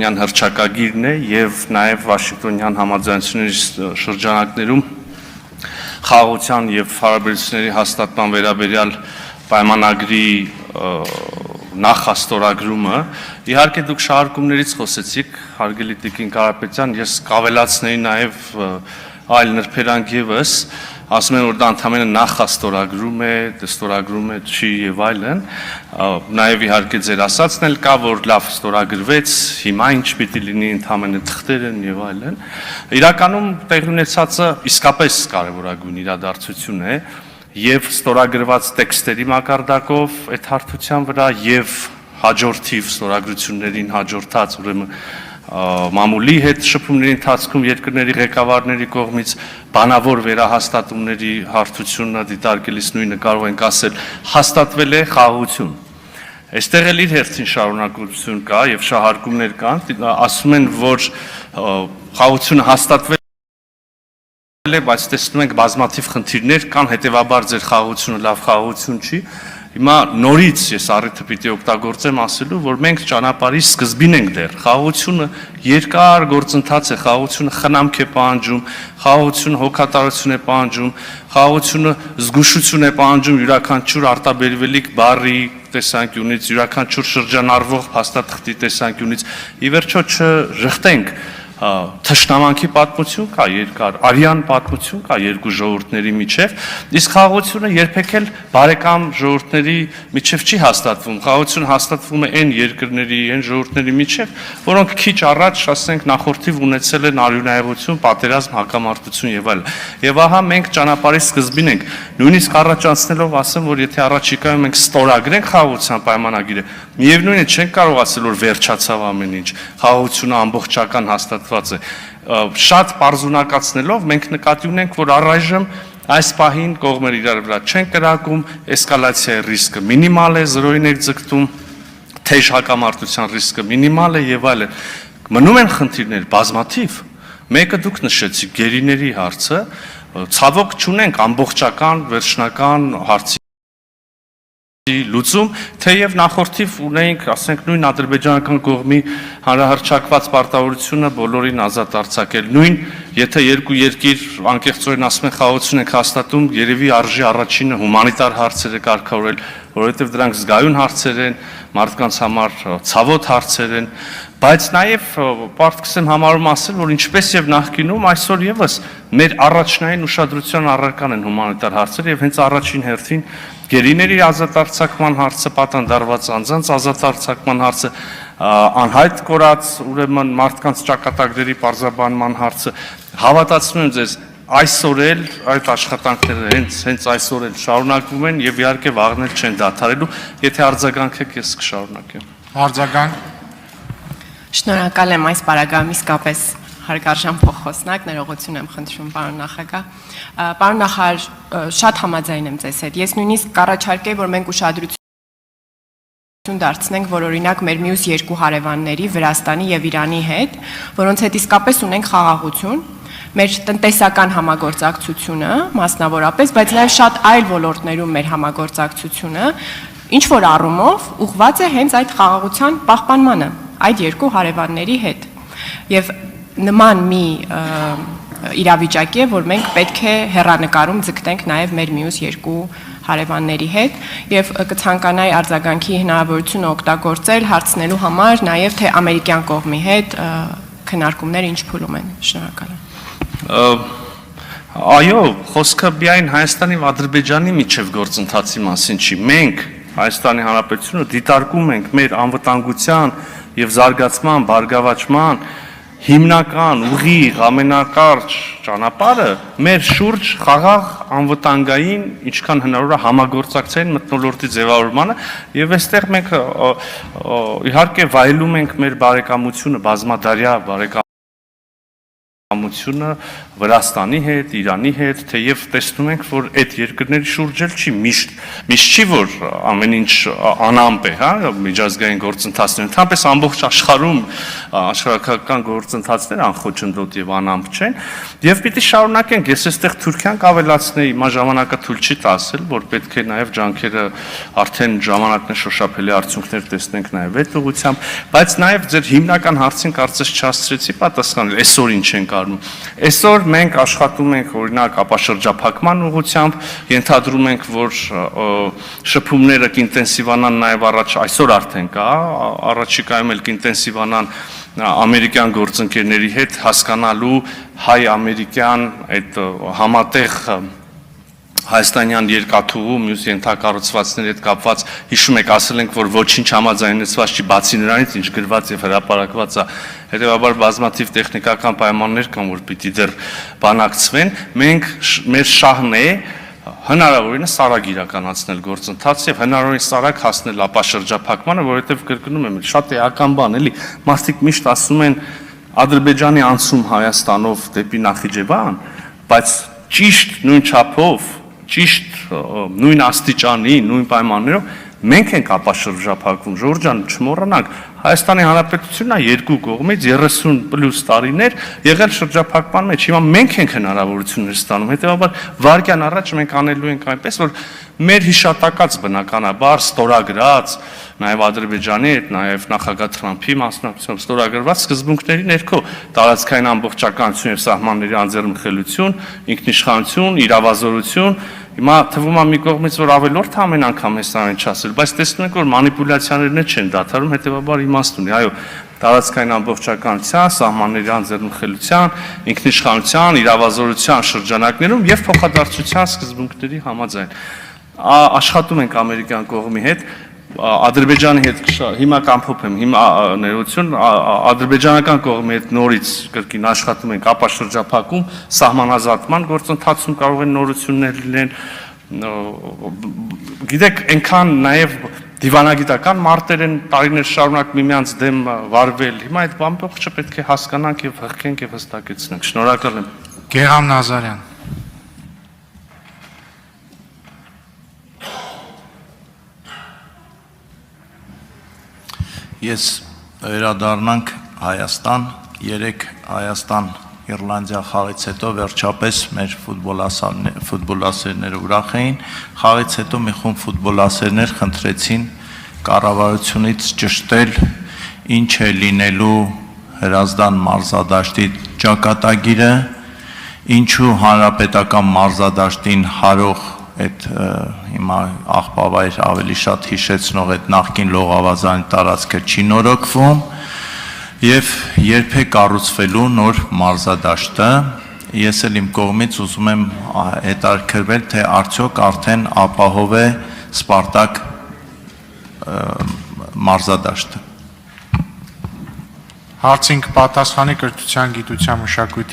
հռչակագիրն է եւ նաեւ Վաշինգտոնյան համաձայնությունների շրջանակներում խաղաղության եւ հարաբերությունների հաստատման վերաբերյալ պայմանագրի նախաստորագրումը իհարկե դուք շահարկումներից խոսեցիք հարգելի Տիկին Կարապետյան ես կավելացնեի նաեւ այլ նրբերանգ եւս ասում են որ դա ընդհանրապես նախաստորագրում է, ստորագրում է չի եւ այլն, նաեւ իհարկե ձեր ասածն էլ կա որ լավ ստորագրվեց, հիմա ինչ պիտի լինի ընդհանրապես թղթեր են եւ այլն։ Իրականում տեղի ունեցածը իսկապես կարեւորագույն իրադարձություն է եւ ստորագրված տեքստերի մակարդակով այդ հարթության վրա եւ հաջորդիվ ստորագրություններին հաջորդած ուրեմն մամուլի հետ շփումների ընթացքում երկրների ղեկավարների կողմից բանավոր վերահաստատումների հարթությունը դիտարկելիս նույնը կարող ենք ասել հաստատվել է խաղաղություն։ Այստեղ էլ իր հերթին շարունակություն կա եւ շահարկումներ կան, ասում են որ խաղաղությունը հաստատվել է, բայց տեսնում ենք բազմաթիվ խնդիրներ կան, հետեւաբար ձեր խաղաղությունը լավ խաղաղություն չի։ Հիմա նորից ես առիթը պիտի օգտագործեմ ասելու, որ մենք ճանապարհի սկզբին ենք դեռ։ Խաղաղությունը երկար գործընթաց է, խաղաղությունը խնամք է պահանջում, խաղաղությունը հոգատարություն է պահանջում, խաղաղությունը զգուշություն է պահանջում յուրաքանչյուր արտաբերվելիք բառի տեսանկյունից, յուրաքանչյուր շրջանառվող փաստաթղթի տեսանկյունից։ Ի վերջո չժխտենք թշնամանքի պատմություն կա երկար, արյան պատմություն կա երկու ժողովուրդների միջև, իսկ խաղաղությունը երբեք էլ բարեկամ ժողովուրդների միջև չի հաստատվում, խաղաղությունը հաստատվում է այն երկրների, այն ժողովուրդների միջև, որոնք քիչ առաջ, ասենք, նախորդիվ ունեցել են արյունահեղություն, պատերազմ, հակամարտություն եւ այլն։ Եվ ահա մենք ճանապարհի սկզբին ենք, նույնիսկ առաջանցնելով ասեմ, որ եթե առաջիկայում մենք ստորագրենք խաղաղության պայմանագիրը, միևնույն է չենք կարող ասել, որ վերջացավ ամեն ինչ, խաղաղությունը ամբողջական հաստատված է։ Շատ պարզունակացնելով մենք նկատի ունենք, որ առայժմ այս պահին կողմերը իրար վրա չեն կրակում, էսկալացիայի ռիսկը մինիմալ է, զրոյին եք ձգտում, թեժ հակամարտության ռիսկը մինիմալ է եւ այլն։ Մնում են խնդիրներ բազմաթիվ։ Մեկը դուք նշեցիք գերիների հարցը, ցավոք չունենք ամբողջական վերջնական հարցի լուծում, թեև նախորդիվ ունեինք, ասենք, նույն ադրբեջանական կողմի հանրահռչակված պարտավորությունը բոլորին ազատ արձակել։ Նույն, եթե երկու երկիր անկեղծորեն ասում են խաղաղություն ենք հաստատում, երևի արժի առաջինը հումանիտար հարցերը կարգավորել, որովհետև դրանք զգայուն հարցեր են, մարդկանց համար ցավոտ հարցեր են, բայց նաև պարտքս եմ համարում ասել, որ ինչպես եւ նախկինում այսօր եւս մեր առաջնային ուշադրության առարկան են հումանիտար հարցերը եւ հենց առաջին հերթին գերիների ազատ արձակման հարցը, պատանդարված անձանց ազատ արձակման հարցը, անհայտ կորած ուրեմն մարդկանց ճակատագրերի պարզաբանման հարցը, հավատացնում եմ ձեզ այսօր էլ այդ աշխատանքները հենց այսօր էլ շարունակվում են եւ իհարկե վաղն էլ չեն դադարելու, եթե արձագանքեք ես կշարունակեմ։ Արձագանք։ Շնորհակալ եմ այս պարագայում իսկապես հարգարժան փոխոսնակ, ներողություն եմ խնդրում պարոն նախագահ։ Պարոն նախարար, շատ համաձայն եմ ձեզ հետ։ Ես նույնիսկ կառաջարկեի, որ մենք ուշադրություն դարձնենք, որ օրինակ մեր մյուս երկու հարևանների, Վրաստանի եւ Իրանի հետ, որոնց հետ իսկապես ունենք խաղաղություն, մեր տնտեսական համագործակցությունը, մասնավորապես, բայց նաեւ շատ այլ ոլորտներում մեր համագործակցությունը, ինչ որ առումով ուղղված է հենց այդ խաղաղության պահպանմանը, այդ երկու հարևանների հետ։ Եվ նման մի իրավիճակի է, որ մենք պետք է հեռանկարում ձգտենք նաև մեր մյուս երկու հարևանների հետ եւ կցանկանայի արձագանքի հնարավորությունը օգտագործել հարցնելու համար նաև թե ամերիկյան կողմի հետ քննարկումները ինչ փուլում են։ Շնորհակալ եմ։ Այո, խոսքը միայն Հայաստանի եւ Ադրբեջանի միջև գործընթացի մասին չի։ Մենք Հայաստանի Հանրապետությունը դիտարկում ենք մեր անվտանգության եւ զարգացման, բարգավաճման հիմնական ուղիղ ամենակարճ ճանապարհը մեր շուրջ խաղաղ անվտանգային ինչքան հնարավոր է համագործակցային մթնոլորտի ձևավորմանը եւ այստեղ մենք իհարկե վայելում ենք մեր բարեկամությունը բազմադարյա բարեկամությունը իշխանությունը Վրաստանի հետ, Իրանի հետ, թեև տեսնում ենք, որ այդ երկրների շուրջ էլ չի միշտ չի որ ամեն ինչ անամպ է, հա, միջազգային գործընթացներ, ընդհանրապես ամբողջ աշխարհում աշխարհական գործընթացներ անխոչնդոտ եւ անամպ չեն, եւ պիտի շարունակենք, ես այստեղ Թուրքիան կավելացնեի, հիմա ժամանակը թույլ չի տասել, որ պետք է նաեւ ջանքերը արդեն ժամանակն է շոշափելի արդյունքներ տեսնենք նաեւ այդ ուղղությամբ, բայց նաեւ ձեր հիմնական հարցին կարծես չհասցրեցի պատասխանել, այսօր ինչ ենք արնում։ Այսօր մենք աշխատում ենք օրինակ ապաշրջափակման ուղղությամբ, ենթադրում ենք, որ շփումները կինտենսիվանան նաև այսօր արդեն կա, առաջիկայում էլ կինտենսիվանան ամերիկյան գործընկերների հետ հասկանալու հայ-ամերիկյան այդ համատեղ հայաստանյան երկաթուղու մյուս ենթակառուցվածքների հետ կապված հիշում եք ասել ենք, որ ոչինչ համաձայնեցված չի բացի նրանից, ինչ գրված եւ հրապարակված է, հետեւաբար բազմաթիվ տեխնիկական պայմաններ կան, որ պիտի դեռ բանակցվեն, մենք մեր շահն է հնարավորինս արագ իրականացնել գործընթաց եւ հնարավորինս արագ հասնել ապաշրջափակմանը, որովհետեւ կրկնում եմ, շատ էական բան էլի, մարդիկ միշտ ասում են Ադրբեջանի անցում Հայաստանով դեպի Նախիջևան, բայց ճիշտ նույն չափով ճիշտ նույն աստիճանի, նույն պայմաններով մենք ենք ապաշրջափակվում, Ժորժ ջան, չմոռանանք, Հայաստանի Հանրապետությունն է երկու կողմից 30+ տարիներ եղել շրջափակման մեջ, հիմա մենք ենք հնարավորություններ ստանում, հետեւաբար վարկյան առաջ մենք անելու ենք այնպես, որ մեր հիշատակած բնականաբար ստորագրած, նաև Ադրբեջանի հետ, նաև նախագահ Թրամփի մասնակցությամբ ստորագրված սկզբունքների ներքո տարածքային ամբողջականություն եւ սահմանների անձեռնմխելիություն, ինքնիշխանություն, իրավազորություն, հիմա թվում է մի կողմից որ ավելորդ ամեն անգամ էս այն չասել, բայց տեսնում ենք որ մանիպուլյացիաներն չեն դադարում, հետեւաբար իմաստ ունի, այո, տարածքային ամբողջականության, սահմանների անձեռնմխելիության, ինքնիշխանության, իրավազորության շրջանակներում եւ փոխադարձության սկզբունքների համաձայն աշխատում ենք ամերիկյան կողմի հետ, Ադրբեջանի հետ հիմա կամփոփեմ, հիմա ներողություն, ադրբեջանական կողմի հետ նորից կրկին աշխատում ենք ապաշրջափակում, սահմանազատման գործընթացում կարող են նորություններ լինեն, գիտեք, այնքան նաև դիվանագիտական մարտեր են տարիներ շարունակ միմյանց դեմ վարվել, հիմա այդ ամբողջը պետք է հասկանանք եւ հղկենք եւ հստակեցնենք։ Շնորհակալ եմ։ Գեհամ Նազարյան։ Ես վերադառնանք Հայաստան, 3 Հայաստան-Իռլանդիա խաղից հետո վերջապես մեր ֆուտբոլասերները ուրախ էին, խաղից հետո մի խումբ ֆուտբոլասերներ խնդրեցին կառավարությունից ճշտել ինչ է լինելու Հրազդան մարզադաշտի ճակատագիրը, ինչու հանրապետական մարզադաշտին հարող այդ հիմա աղբավայր ավելի շատ հիշեցնող այդ նախկին լողավազանի տարածքը չի նորոգվում եւ երբ է կառուցվելու նոր մարզադաշտը, ես էլ իմ կողմից ուզում եմ հետաքրքրվել, թե արդյոք արդեն ապահով է Սպարտակ մարզադաշտը։ Հարցին կպատասխանի կրթության, գիտության, մշակույթի